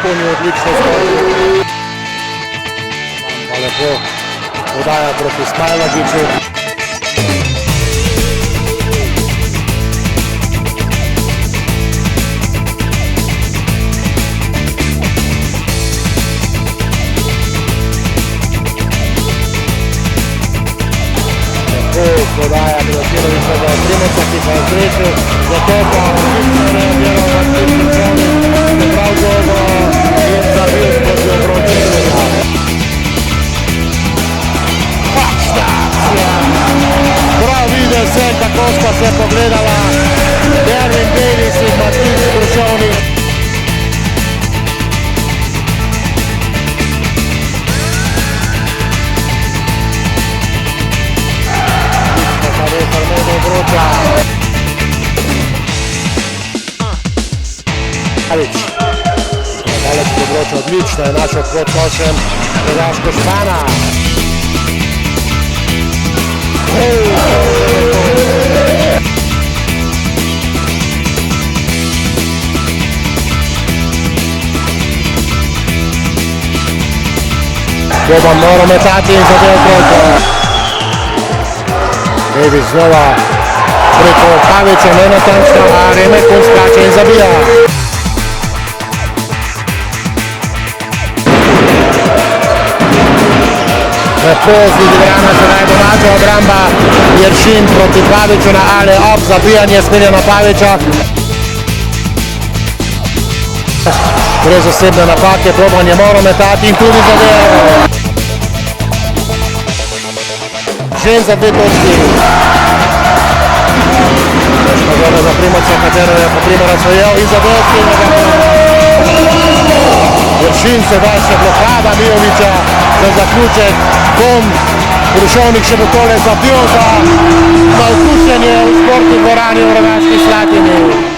Puni odlično skoči. Pa lepo podaja proti Smajlagiću. Podaja Milosinovića za Primoca, ki pa je srečil, zato pa odlično reagiral na Krščani, prav dobro in zabil skozi obroč Ilija. Kakšna akcija! Prav vidi se, kako sta se pogledala Ervin Davis in Matis Krščani. Alić, daleč področje odlično je našel pod košem Hrvaško Špana. Boban mora metati in zadev trojko. Davis znova preko Pavića, nenatančno, a Remekun skače in zabija. Lepo z Ljubljana sedaj domača obramba, Jeršin proti Paviću na ale op, zabijanje Smiljana Pavića. Brez osebne napake, Boban je moral metati in tudi zadev. Žen za 2 točki. Teška žena za Primoca, katero je po Primorac ojel in zadev Smiljana. Jeršin sedaj še blokada Mijovića za zaključek. Krušovnik še bo tole zabil za navdušenje v športni dvorani v Rogaški Slatini.